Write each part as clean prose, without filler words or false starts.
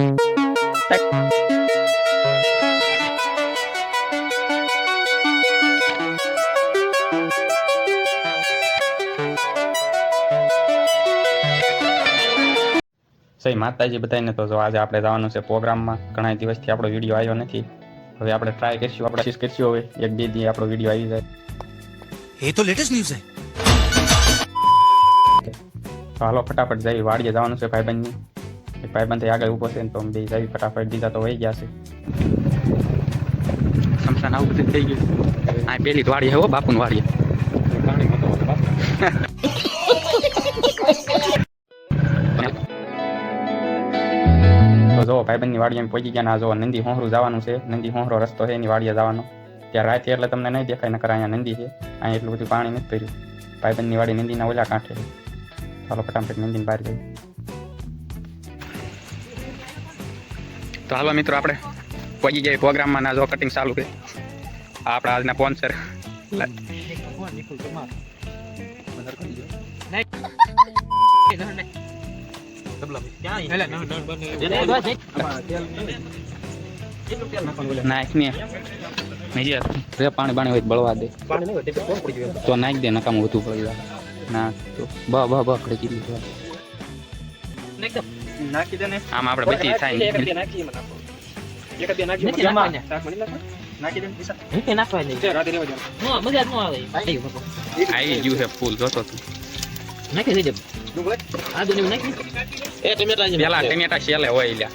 સહી માતાજી બધાને તો જો આજે આપણે જવાનું છે પ્રોગ્રામમાં. ઘણા દિવસથી આપણો વિડીયો આવ્યો નથી. હવે આપણે ટ્રાય કરીશું, આપણે કોશિશ કરીશું હવે એક બે દી આપણો વિડીયો આવી જાય. એ તો લેટેસ્ટ ન્યૂઝ છે. તો હાલો ફટાફટ જઈ વાડીએ જવાનું છે ભાઈબંધની. એક ભાઈબંધ આગળ ઊભો છે ને તો બે જઈ ફટાફટ દીધા તો વહી ગયા છે. સમસાન આવું બધું થઈ ગયું. આ પેલી વાડી હે હો બાપુની વાડી. તો જો ભાઈબંધની વાડીએ પહોંચી ગયા. જો નંદી હોહરું જવાનું છે. નંદી હોહરો રસ્તો છે એની વાડીએ જવાનો. ત્યાં રાતે એટલે તમને નહીં દેખાય, નકર અહીંયા નંદી છે. અહીંયા એટલું બધું પાણી નથી ભર્યું. ભાઈબંધની વાડી નંદીના ઓલા કાંઠે. ચાલો ફટાફટ નંદીને બહાર જઈએ. તો હાલો મિત્રો આપણે પહોંચી જાય પ્રોગ્રામમાં. ના જો કટિંગ ચાલુ છે. આપણા આજના સ્પોન્સર પાણી બાણી હોય બળવા દે તો નાખી દે, નકામું વધુ પડી જાય. ના તો બ ખડે કીધું નાખી દે ને. આમ આપણે બચી થાય આવી ગયું છે ફૂલ. જોતો તું નાખી દેજે. પેલા ટમેટા શેલે હોય લ્યા.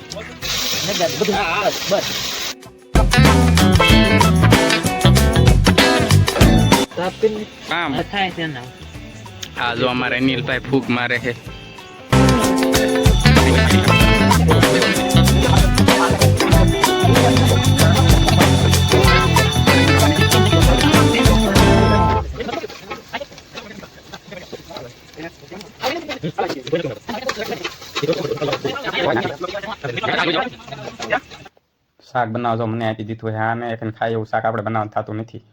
હા જો અમારે અનિલભાઈ ફૂક મારે છે. શાક બનાવજો મને આપી દીધું છે. આને એક ખાય એવું શાક આપણે બનાવવાનું થતું નથી.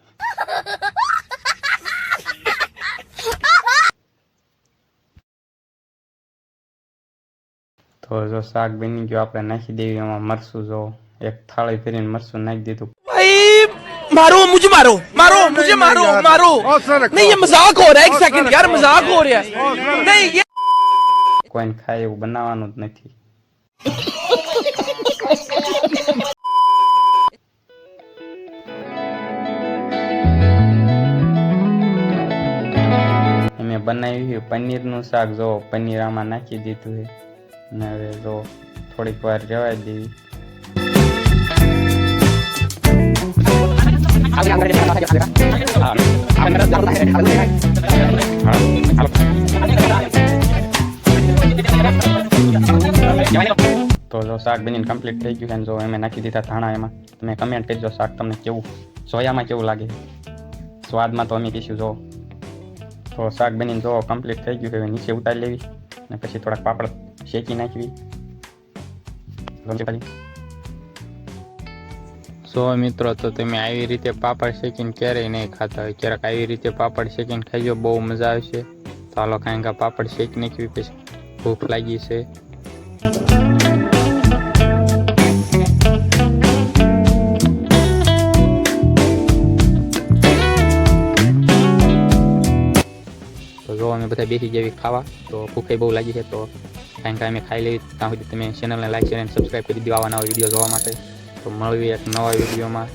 તો જો શાક બની ગયું, આપણે નાખી દેવી એમાં મરસું. જો એક થાળી ભરીને મરસું નાખી દીધું. मारो मुझे मारो मारो मुझे मारो मारो नहीं ये मजाक हो रहा है एक सेकंड यार मजाक हो रहा है नहीं ये કોઈને ખાય એવું બનાવવાનું જ નથી. મેં બનાવ્યું પનીરનું શાક. જો પનીર આમાં નાખી દીધું છે ને હવે જો થોડીક વાર રહેવા દેવી. તો જો શાક બનીને કમ્પ્લીટ થઈ ગયું છે. જો એમ નાખી દીધા ધાણા. એમાં તમે કમેન્ટ કરજો શાક તમને કેવું સોયામાં કેવું લાગે. સ્વાદમાં તો અમે કહીશું. જો તો શાક બનીને જો કમ્પ્લીટ થઈ ગયું છે. નીચે ઉતારી લેવી અને પછી થોડાક પાપડ શેકી નાખવી. સો મિત્રો તો તમે આવી રીતે પાપડ શેકીને ક્યારેય નહીં ખાતા હોય. ક્યારેક આવી રીતે પાપડ શેકીને ખાઈજો, બહુ મજા આવશે. તો હાલો કાંઈ પાપડ શેકી નાખવી, પછી ભૂખ લાગી છે. તો જો અમે બધા બેસી જઈએ ખાવા. તો ભૂખે બહુ લાગી છે. તો કાંઈ અમે ખાઈ લેવી. ત્યાં સુધી તમે ચેનલને લાઈક શેર અને સબસ્ક્રાઈબ કરી દો આવા નવા વિડીયો જોવા માટે. તો મળવી એક નવા વિડીયોમાં.